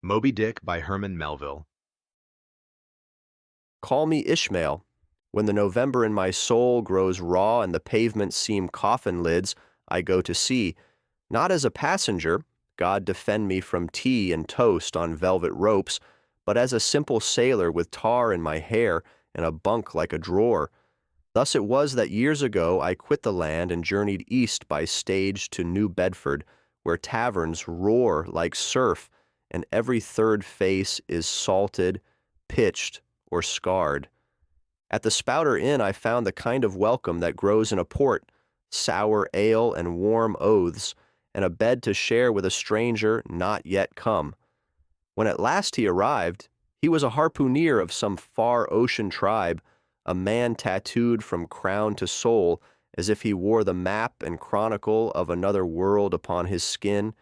Moby-Dick by Herman Melville. Call me Ishmael. When the November in my soul grows raw and the pavements seem coffin lids, I go to sea, not as a passenger, God defend me from tea and toast on velvet ropes, but as a simple sailor with tar in my hair and a bunk like a drawer. Thus it was that years ago I quit the land and journeyed east by stage to New Bedford, where taverns roar like surf, and every third face is salted, pitched, or scarred. At the Spouter Inn I found the kind of welcome that grows in a port, sour ale and warm oaths, and a bed to share with a stranger not yet come. When at last he arrived, he was a harpooner of some far ocean tribe, a man tattooed from crown to sole as if he wore the map and chronicle of another world upon his skin.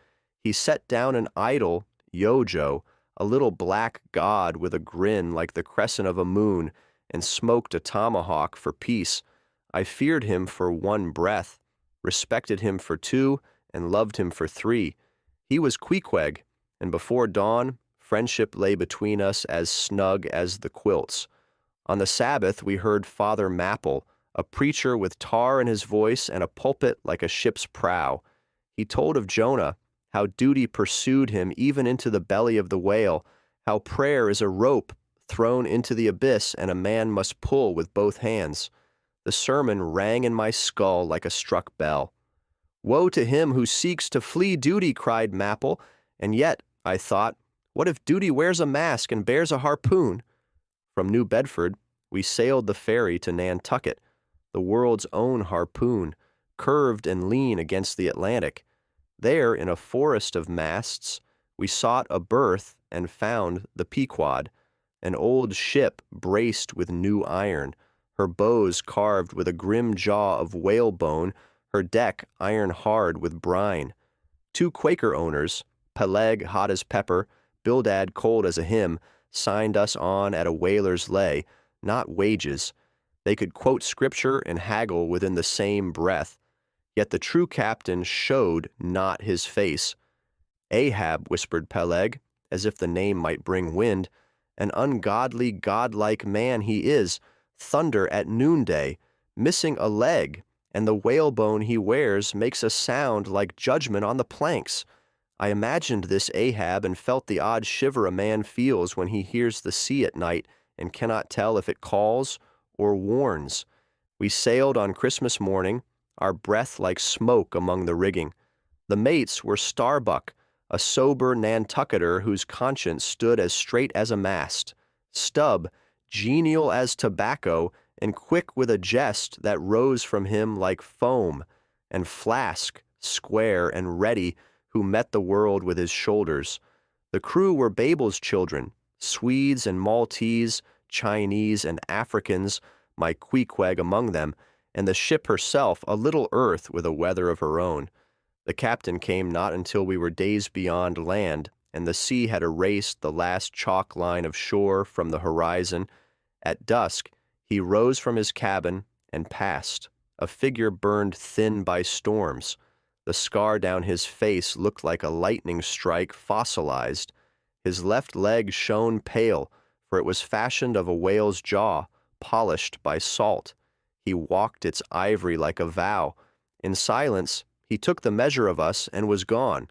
He set down an idol, Yojo, a little black god with a grin like the crescent of a moon, and smoked a tomahawk for peace. I feared him for one breath, respected him for two, and loved him for three. He was Queequeg, and before dawn, friendship lay between us as snug as the quilts. On the Sabbath we heard Father Mapple, a preacher with tar in his voice and a pulpit like a ship's prow. He told of Jonah, how duty pursued him even into the belly of the whale, how prayer is a rope thrown into the abyss and a man must pull with both hands. The sermon rang in my skull like a struck bell. Woe to him who seeks to flee duty, cried Mapple, and yet, I thought, what if duty wears a mask and bears a harpoon? From New Bedford, we sailed the ferry to Nantucket, the world's own harpoon, curved and lean against the Atlantic. There, in a forest of masts, we sought a berth and found the Pequod, an old ship braced with new iron, her bows carved with a grim jaw of whalebone, her deck iron hard with brine. Two Quaker owners, Peleg hot as pepper, Bildad cold as a hymn, signed us on at a whaler's lay, not wages. They could quote scripture and haggle within the same breath. Yet the true captain showed not his face. Ahab, whispered Peleg, as if the name might bring wind, an ungodly, godlike man he is, thunder at noonday, missing a leg, and the whalebone he wears makes a sound like judgment on the planks. I imagined this Ahab and felt the odd shiver a man feels when he hears the sea at night and cannot tell if it calls or warns. We sailed on Christmas morning, our breath like smoke among the rigging. The mates were Starbuck, a sober Nantucketer whose conscience stood as straight as a mast, Stubb, genial as tobacco and quick with a jest that rose from him like foam, and Flask, square and ready, who met the world with his shoulders. The crew were Babel's children, Swedes and Maltese, Chinese and Africans, my Queequeg among them, and the ship herself a little earth with a weather of her own. The captain came not until we were days beyond land, and the sea had erased the last chalk line of shore from the horizon. At dusk, he rose from his cabin and passed, a figure burned thin by storms. The scar down his face looked like a lightning strike fossilized. His left leg shone pale, for it was fashioned of a whale's jaw, polished by salt. He walked its ivory like a vow. In silence, he took the measure of us and was gone,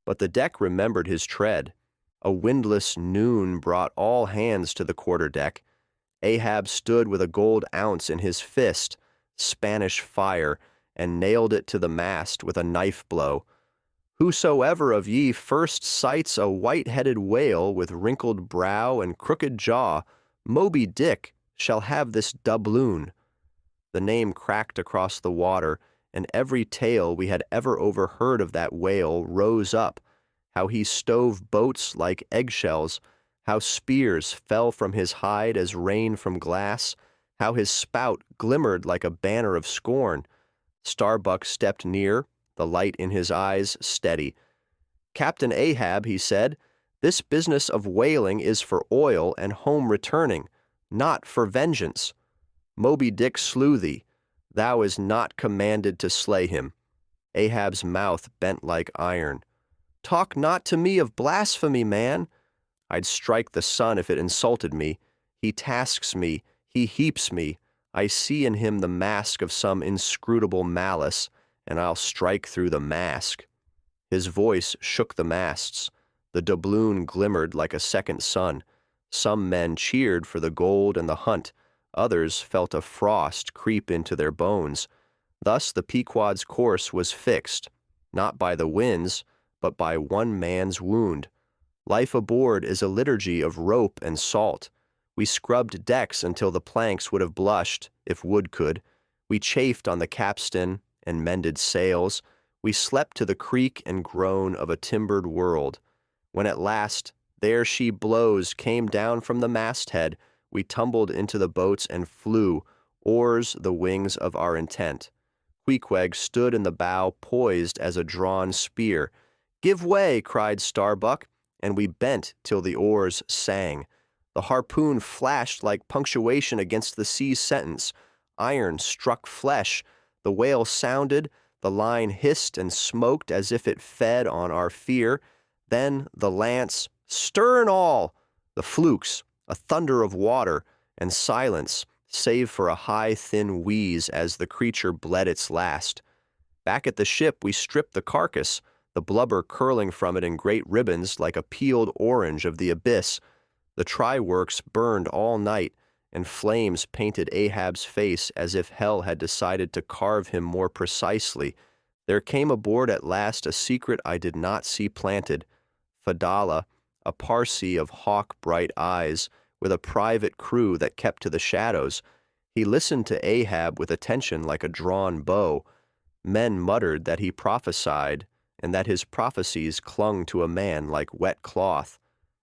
but the deck remembered his tread. A windless noon brought all hands to the quarter-deck. Ahab stood with a gold ounce in his fist, Spanish fire, and nailed it to the mast with a knife blow. Whosoever of ye first sights a white-headed whale with wrinkled brow and crooked jaw, Moby-Dick shall have this doubloon. The name cracked across the water, and every tale we had ever overheard of that whale rose up, how he stove boats like eggshells, how spears fell from his hide as rain from glass, how his spout glimmered like a banner of scorn. Starbuck stepped near, the light in his eyes steady. Captain Ahab, he said, this business of whaling is for oil and home returning, not for vengeance. Moby-Dick slew thee. Thou is not commanded to slay him. Ahab's mouth bent like iron. Talk not to me of blasphemy, man. I'd strike the sun if it insulted me. He tasks me, he heaps me. I see in him the mask of some inscrutable malice, and I'll strike through the mask. His voice shook the masts. The doubloon glimmered like a second sun. Some men cheered for the gold and the hunt. Others felt a frost creep into their bones. Thus the Pequod's course was fixed, not by the winds, but by one man's wound. Life aboard is a liturgy of rope and salt. We scrubbed decks until the planks would have blushed, if wood could. We chafed on the capstan and mended sails. We slept to the creak and groan of a timbered world. When at last, there she blows, came down from the masthead, we tumbled into the boats and flew, oars the wings of our intent. Queequeg stood in the bow, poised as a drawn spear. "Give way!" cried Starbuck, and we bent till the oars sang. The harpoon flashed like punctuation against the sea's sentence. Iron struck flesh. The whale sounded. The line hissed and smoked as if it fed on our fear. Then the lance, stern all! The flukes, a thunder of water, and silence, save for a high, thin wheeze as the creature bled its last. Back at the ship we stripped the carcass, the blubber curling from it in great ribbons like a peeled orange of the abyss. The try-works burned all night, and flames painted Ahab's face as if hell had decided to carve him more precisely. There came aboard at last a secret I did not see planted. Fadala, a Parsee of hawk-bright eyes, with a private crew that kept to the shadows. He listened to Ahab with attention like a drawn bow. Men muttered that he prophesied, and that his prophecies clung to a man like wet cloth.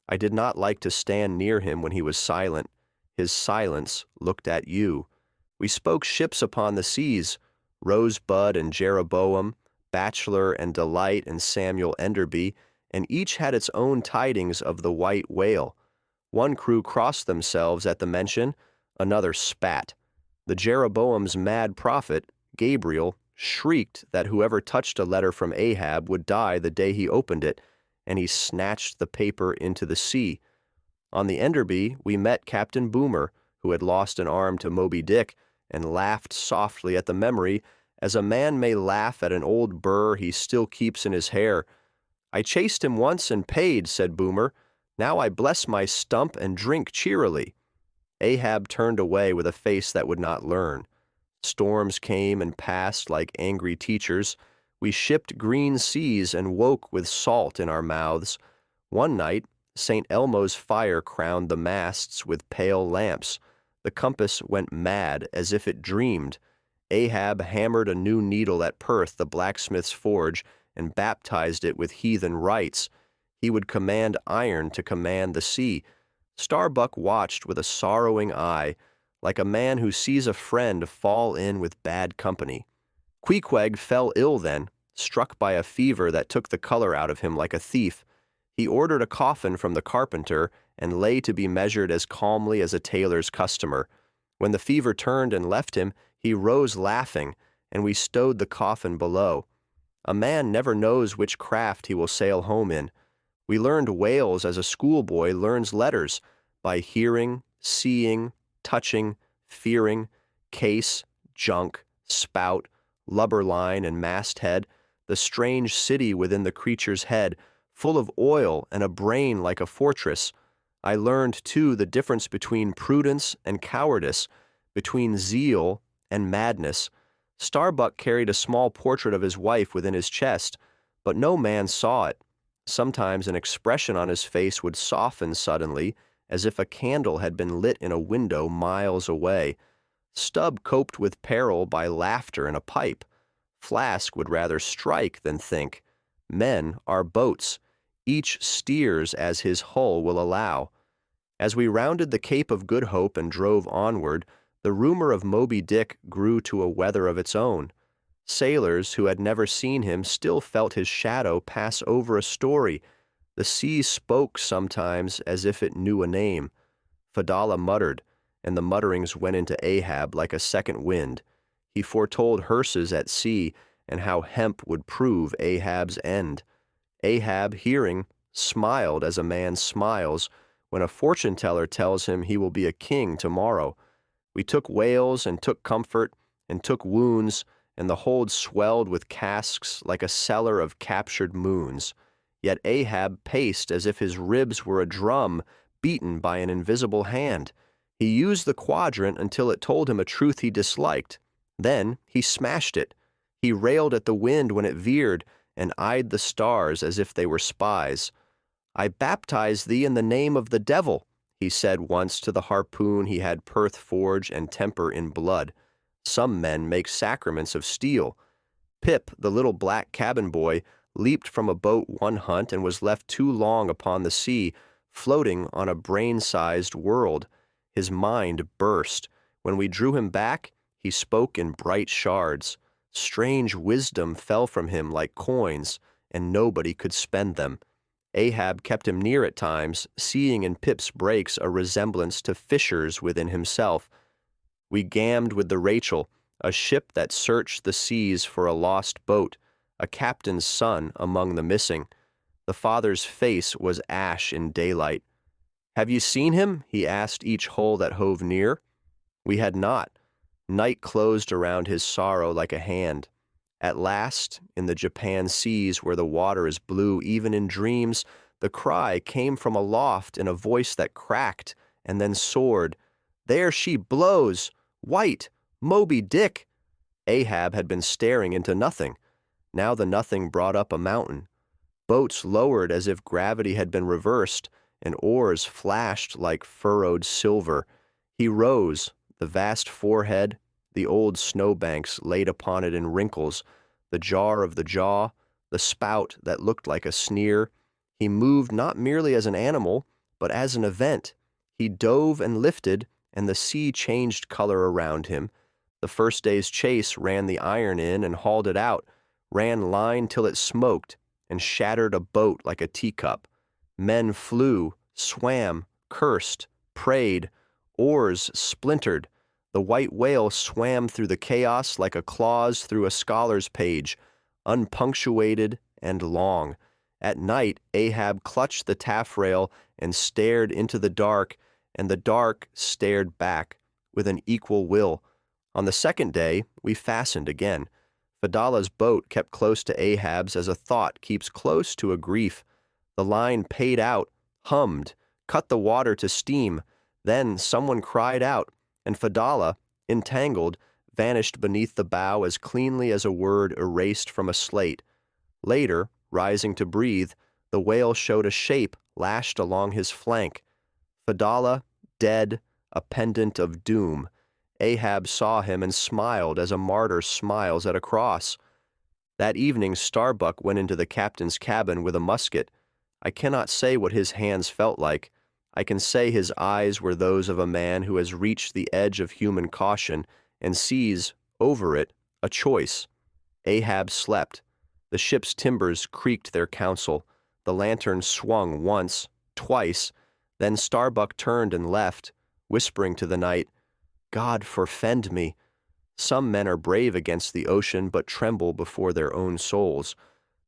I did not like to stand near him when he was silent. His silence looked at you. We spoke ships upon the seas, Rosebud and Jeroboam, Bachelor and Delight and Samuel Enderby, and each had its own tidings of the white whale. One crew crossed themselves at the mention, another spat. The Jeroboam's mad prophet, Gabriel, shrieked that whoever touched a letter from Ahab would die the day he opened it, and he snatched the paper into the sea. On the Enderby we met Captain Boomer, who had lost an arm to Moby-Dick, and laughed softly at the memory, as a man may laugh at an old burr he still keeps in his hair. "I chased him once and paid," said Boomer. "Now I bless my stump and drink cheerily." Ahab turned away with a face that would not learn. Storms came and passed like angry teachers. We shipped green seas and woke with salt in our mouths. One night, St. Elmo's fire crowned the masts with pale lamps. The compass went mad as if it dreamed. Ahab hammered a new needle at Perth, the blacksmith's forge, and baptized it with heathen rites. He would command iron to command the sea. Starbuck watched with a sorrowing eye, like a man who sees a friend fall in with bad company. Queequeg fell ill then, struck by a fever that took the color out of him like a thief. He ordered a coffin from the carpenter and lay to be measured as calmly as a tailor's customer. When the fever turned and left him, he rose laughing, and we stowed the coffin below. A man never knows which craft he will sail home in. We learned Wales as a schoolboy learns letters, by hearing, seeing, touching, fearing, case, junk, spout, lubber line and masthead, the strange city within the creature's head, full of oil and a brain like a fortress. I learned, too, the difference between prudence and cowardice, between zeal and madness. Starbuck carried a small portrait of his wife within his chest, but no man saw it. Sometimes an expression on his face would soften suddenly, as if a candle had been lit in a window miles away. Stubb coped with peril by laughter and a pipe. Flask would rather strike than think. Men are boats. Each steers as his hull will allow. As we rounded the Cape of Good Hope and drove onward, the rumor of Moby-Dick grew to a weather of its own. Sailors who had never seen him still felt his shadow pass over a story. The sea spoke sometimes as if it knew a name. Fadala muttered, and the mutterings went into Ahab like a second wind. He foretold hearses at sea and how hemp would prove Ahab's end. Ahab, hearing, smiled as a man smiles when a fortune teller tells him he will be a king tomorrow. We took whales and took comfort and took wounds, and the hold swelled with casks like a cellar of captured moons. Yet Ahab paced as if his ribs were a drum beaten by an invisible hand. He used the quadrant until it told him a truth he disliked. Then he smashed it. He railed at the wind when it veered and eyed the stars as if they were spies. I baptize thee in the name of the devil, he said once to the harpoon he had Perth forge and temper in blood. Some men make sacraments of steel. Pip, the little black cabin boy, leaped from a boat one hunt and was left too long upon the sea, floating on a brain-sized world. His mind burst. When we drew him back, he spoke in bright shards. Strange wisdom fell from him like coins, and nobody could spend them. Ahab kept him near at times, seeing in Pip's breaks a resemblance to fissures within himself. We gammed with the Rachel, a ship that searched the seas for a lost boat, a captain's son among the missing. The father's face was ash in daylight. "Have you seen him?" he asked each hull that hove near. We had not. Night closed around his sorrow like a hand. At last, in the Japan seas where the water is blue even in dreams, the cry came from aloft in a voice that cracked and then soared. "There she blows! White! Moby-Dick!" Ahab had been staring into nothing. Now the nothing brought up a mountain. Boats lowered as if gravity had been reversed, and oars flashed like furrowed silver. He rose, the vast forehead, the old snowbanks laid upon it in wrinkles, the jar of the jaw, the spout that looked like a sneer. He moved not merely as an animal, but as an event. He dove and lifted, and the sea changed color around him. The first day's chase ran the iron in and hauled it out, ran line till it smoked, and shattered a boat like a teacup. Men flew, swam, cursed, prayed, oars splintered. The white whale swam through the chaos like a clause through a scholar's page, unpunctuated and long. At night, Ahab clutched the taffrail and stared into the dark, and the dark stared back with an equal will. On the second day, we fastened again. Fadalah's boat kept close to Ahab's as a thought keeps close to a grief. The line paid out, hummed, cut the water to steam. Then someone cried out, and Fadalah, entangled, vanished beneath the bow as cleanly as a word erased from a slate. Later, rising to breathe, the whale showed a shape lashed along his flank. Fadalah, dead, a pendant of doom. Ahab saw him and smiled as a martyr smiles at a cross. That evening Starbuck went into the captain's cabin with a musket. I cannot say what his hands felt like. I can say his eyes were those of a man who has reached the edge of human caution and sees, over it, a choice. Ahab slept. The ship's timbers creaked their counsel. The lantern swung once, twice. Then Starbuck turned and left, whispering to the night, "God forfend me." Some men are brave against the ocean but tremble before their own souls.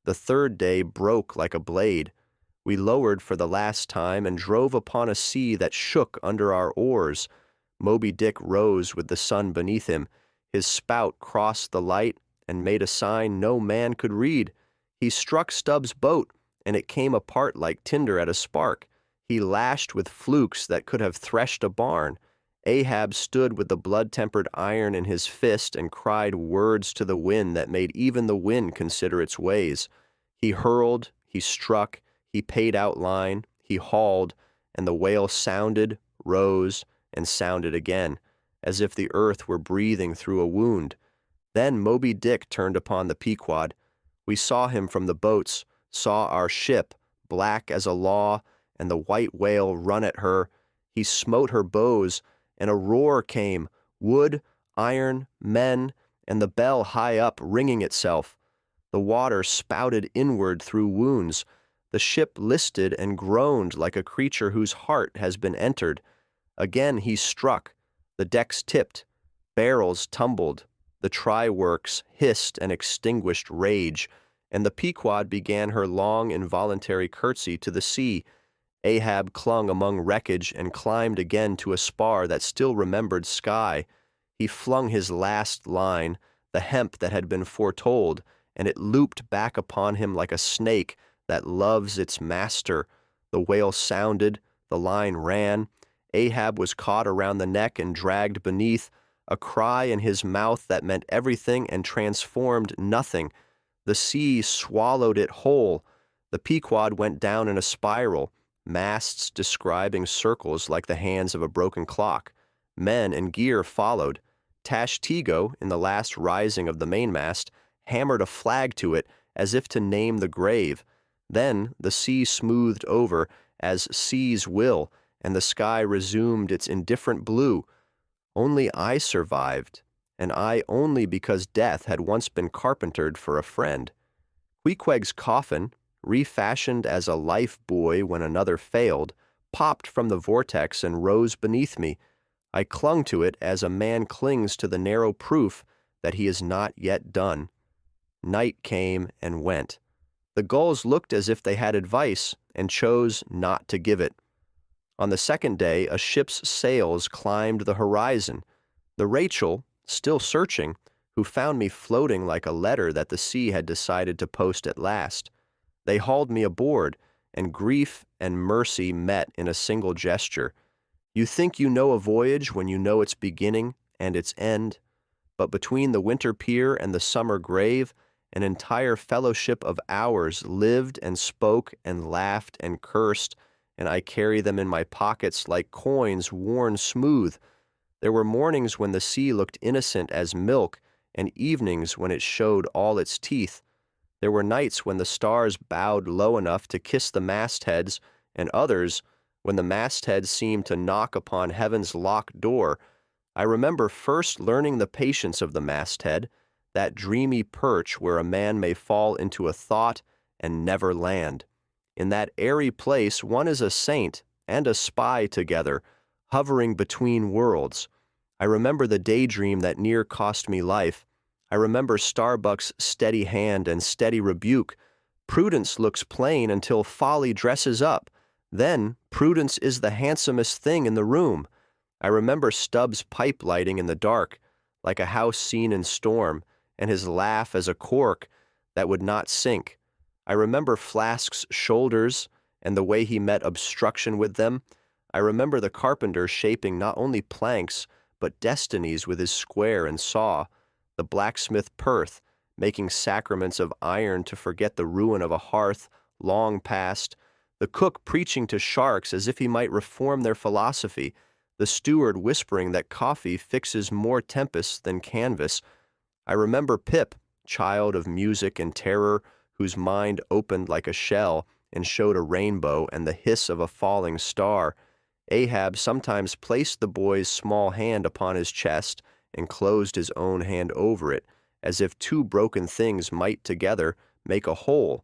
The third day broke like a blade. We lowered for the last time and drove upon a sea that shook under our oars. Moby-Dick rose with the sun beneath him. His spout crossed the light and made a sign no man could read. He struck Stubbs' boat, and it came apart like tinder at a spark. He lashed with flukes that could have threshed a barn. Ahab stood with the blood-tempered iron in his fist and cried words to the wind that made even the wind consider its ways. He hurled, he struck, he paid out line, he hauled, and the whale sounded, rose, and sounded again, as if the earth were breathing through a wound. Then Moby-Dick turned upon the Pequod. We saw him from the boats, saw our ship, black as a law, and the white whale run at her. He smote her bows, and a roar came, wood, iron, men, and the bell high up ringing itself. The water spouted inward through wounds. The ship listed and groaned like a creature whose heart has been entered. Again he struck. The decks tipped. Barrels tumbled. The try-works hissed and extinguished rage. and the Pequod began her long involuntary curtsy to the sea. Ahab clung among wreckage and climbed again to a spar that still remembered sky. He flung his last line, the hemp that had been foretold, and it looped back upon him like a snake that loves its master. The wail sounded, the line ran. Ahab was caught around the neck and dragged beneath, a cry in his mouth that meant everything and transformed nothing. The sea swallowed it whole. The Pequod went down in a spiral, masts describing circles like the hands of a broken clock. Men and gear followed. Tashtego, in the last rising of the mainmast, hammered a flag to it as if to name the grave. Then the sea smoothed over, as seas will, and the sky resumed its indifferent blue. Only I survived, and I only because death had once been carpentered for a friend. Queequeg's coffin, refashioned as a life buoy when another failed, popped from the vortex and rose beneath me. I clung to it as a man clings to the narrow proof that he is not yet done. Night came and went. The gulls looked as if they had advice and chose not to give it. On the second day, a ship's sails climbed the horizon. The Rachel, still searching, who found me floating like a letter that the sea had decided to post at last. They hauled me aboard, and grief and mercy met in a single gesture. You think you know a voyage when you know its beginning and its end, but between the winter pier and the summer grave, an entire fellowship of hours lived and spoke and laughed and cursed, and I carry them in my pockets like coins worn smooth. There were mornings when the sea looked innocent as milk, and evenings when it showed all its teeth. There were nights when the stars bowed low enough to kiss the mastheads, and others when the mastheads seemed to knock upon heaven's locked door. I remember first learning the patience of the masthead, that dreamy perch where a man may fall into a thought and never land. In that airy place one is a saint and a spy together, hovering between worlds. I remember the daydream that near cost me life. I remember Starbuck's steady hand and steady rebuke. Prudence looks plain until folly dresses up. Then prudence is the handsomest thing in the room. I remember Stubbs' pipe lighting in the dark, like a house seen in storm, and his laugh as a cork that would not sink. I remember Flask's shoulders and the way he met obstruction with them. I remember the carpenter shaping not only planks, but destinies with his square and saw, the blacksmith Perth making sacraments of iron to forget the ruin of a hearth long past, the cook preaching to sharks as if he might reform their philosophy, the steward whispering that coffee fixes more tempests than canvas. I remember Pip, child of music and terror, whose mind opened like a shell and showed a rainbow and the hiss of a falling star. Ahab sometimes placed the boy's small hand upon his chest and closed his own hand over it, as if two broken things might together make a whole.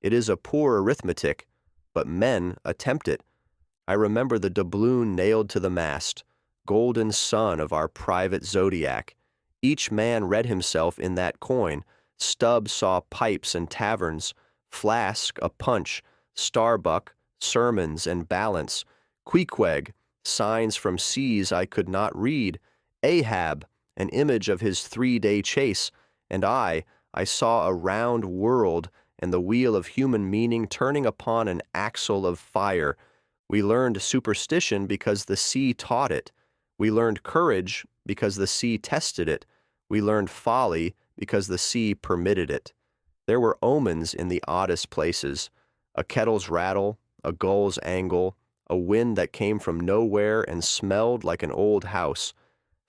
It is a poor arithmetic, but men attempt it. I remember the doubloon nailed to the mast, golden sun of our private zodiac. Each man read himself in that coin. Stubbs saw pipes and taverns, Flask a punch, Starbuck sermons and balance, Queequeg signs from seas I could not read, Ahab an image of his 3-day chase, and I saw a round world and the wheel of human meaning turning upon an axle of fire. We learned superstition because the sea taught it. We learned courage because the sea tested it. We learned folly because the sea permitted it. There were omens in the oddest places, a kettle's rattle, a gull's angle, a wind that came from nowhere and smelled like an old house.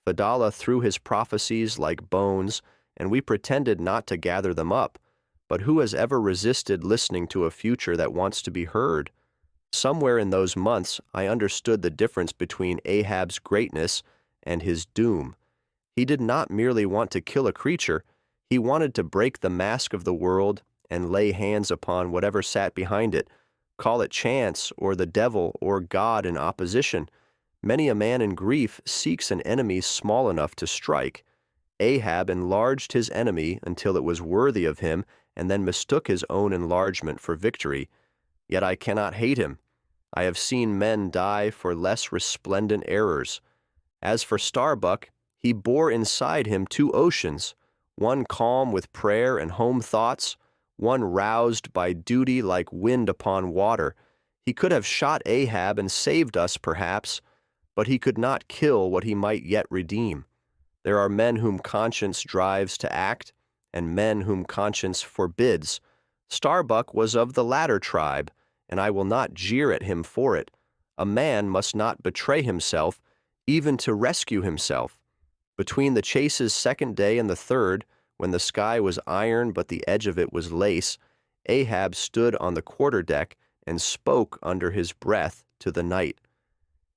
Fadala threw his prophecies like bones, and we pretended not to gather them up. But who has ever resisted listening to a future that wants to be heard? Somewhere in those months, I understood the difference between Ahab's greatness and his doom. He did not merely want to kill a creature, he wanted to break the mask of the world and lay hands upon whatever sat behind it, call it chance or the devil or God in opposition. Many a man in grief seeks an enemy small enough to strike. Ahab enlarged his enemy until it was worthy of him and then mistook his own enlargement for victory. Yet I cannot hate him. I have seen men die for less resplendent errors. As for Starbuck, he bore inside him two oceans, one calm with prayer and home thoughts, one roused by duty like wind upon water. He could have shot Ahab and saved us, perhaps, but he could not kill what he might yet redeem. There are men whom conscience drives to act, and men whom conscience forbids. Starbuck was of the latter tribe, and I will not jeer at him for it. A man must not betray himself, even to rescue himself. Between the chase's second day and the third, when the sky was iron but the edge of it was lace, Ahab stood on the quarterdeck and spoke under his breath to the night.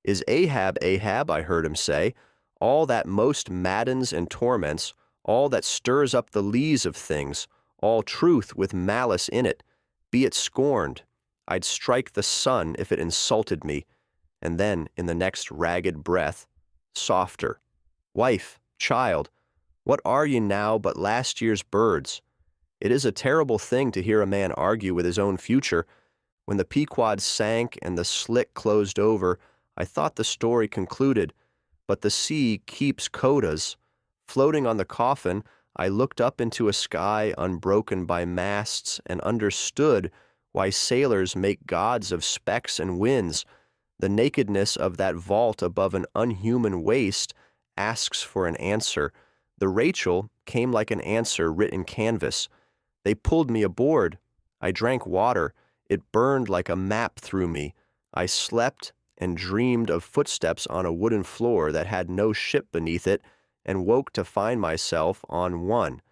Is Ahab, Ahab, I heard him say, all that most maddens and torments, all that stirs up the lees of things, all truth with malice in it, be it scorned, I'd strike the sun if it insulted me, and then, in the next ragged breath, softer. Wife, child, what are ye now but last year's birds? It is a terrible thing to hear a man argue with his own future. When the Pequod sank and the slick closed over, I thought the story concluded, but the sea keeps codas. Floating on the coffin, I looked up into a sky unbroken by masts and understood why sailors make gods of specks and winds. The nakedness of that vault above an unhuman waste asks for an answer. The Rachel came like an answer writ in canvas. They pulled me aboard. I drank water. It burned like a map through me. I slept and dreamed of footsteps on a wooden floor that had no ship beneath it, and woke to find myself on one.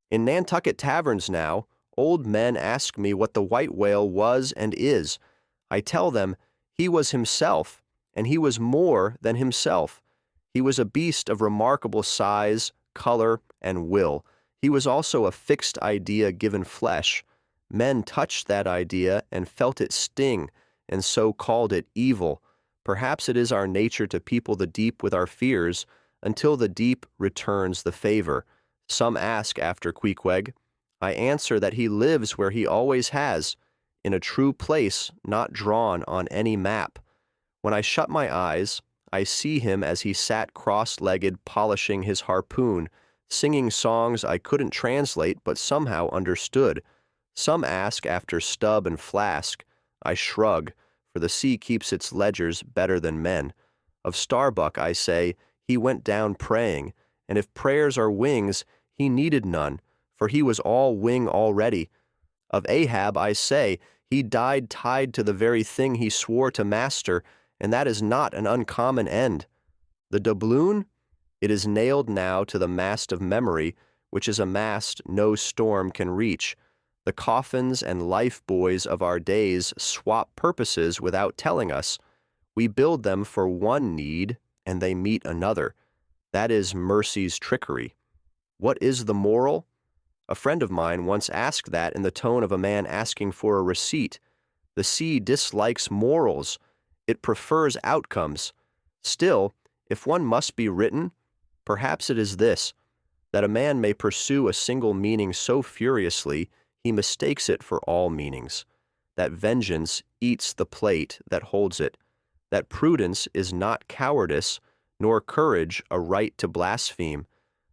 In Nantucket taverns now, old men ask me what the white whale was and is. I tell them he was himself, and he was more than himself. He was a beast of remarkable size, color, and will. He was also a fixed idea given flesh. Men touched that idea and felt it sting, and so called it evil. Perhaps it is our nature to people the deep with our fears, until the deep returns the favor. Some ask after Queequeg. I answer that he lives where he always has, in a true place not drawn on any map. When I shut my eyes, I see him as he sat cross-legged polishing his harpoon, singing songs I couldn't translate but somehow understood. Some ask after Stub and Flask. I shrug, for the sea keeps its ledgers better than men. Of Starbuck I say, he went down praying, and if prayers are wings, he needed none, for he was all wing already. Of Ahab I say, he died tied to the very thing he swore to master, and that is not an uncommon end. The doubloon? It is nailed now to the mast of memory, which is a mast no storm can reach. The coffins and life-buoys of our days swap purposes without telling us. We build them for one need, and they meet another. That is mercy's trickery. What is the moral? A friend of mine once asked that in the tone of a man asking for a receipt. The sea dislikes morals. It prefers outcomes. Still, if one must be written, perhaps it is this, that a man may pursue a single meaning so furiously he mistakes it for all meanings, that vengeance eats the plate that holds it, that prudence is not cowardice, nor courage a right to blaspheme,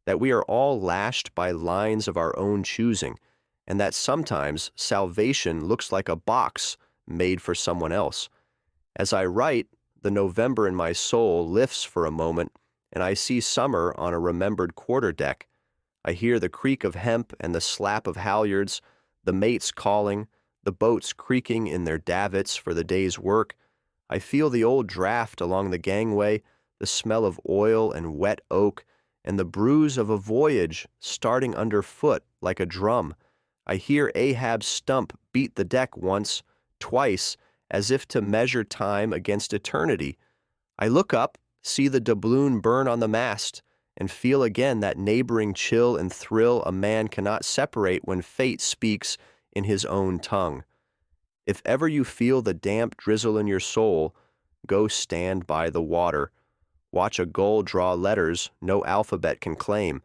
that we are all lashed by lines of our own choosing, and that sometimes salvation looks like a box made for someone else. As I write, the November in my soul lifts for a moment, and I see summer on a remembered quarterdeck. I hear the creak of hemp and the slap of halyards, the mates calling, the boats creaking in their davits for the day's work. I feel the old draft along the gangway, the smell of oil and wet oak, and the bruise of a voyage starting underfoot like a drum. I hear Ahab's stump beat the deck once, twice, as if to measure time against eternity. I look up, see the doubloon burn on the mast, and feel again that neighboring chill and thrill a man cannot separate when fate speaks in his own tongue. If ever you feel the damp drizzle in your soul, go stand by the water. Watch a gull draw letters no alphabet can claim.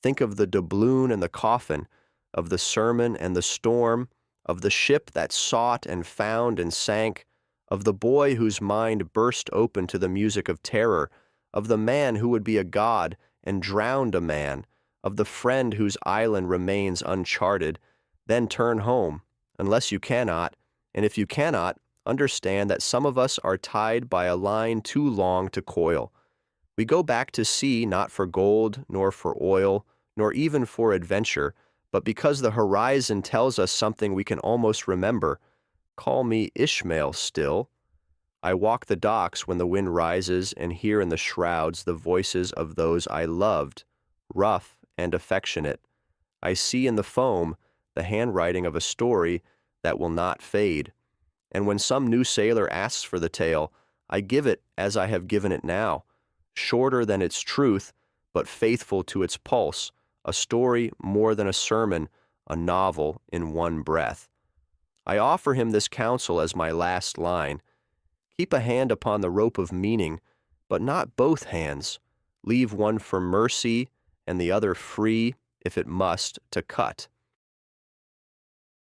Think of the doubloon and the coffin. of the sermon and the storm, of the ship that sought and found and sank, of the boy whose mind burst open to the music of terror, of the man who would be a god and drowned a man, of the friend whose island remains uncharted, then turn home, unless you cannot, and if you cannot, understand that some of us are tied by a line too long to coil. We go back to sea not for gold, nor for oil, nor even for adventure, but because the horizon tells us something we can almost remember. Call me Ishmael still. I walk the docks when the wind rises and hear in the shrouds the voices of those I loved, rough and affectionate. I see in the foam the handwriting of a story that will not fade. And when some new sailor asks for the tale, I give it as I have given it now, shorter than its truth, but faithful to its pulse, a story more than a sermon, a novel in one breath. I offer him this counsel as my last line. Keep a hand upon the rope of meaning, but not both hands. Leave one for mercy and the other free, if it must, to cut.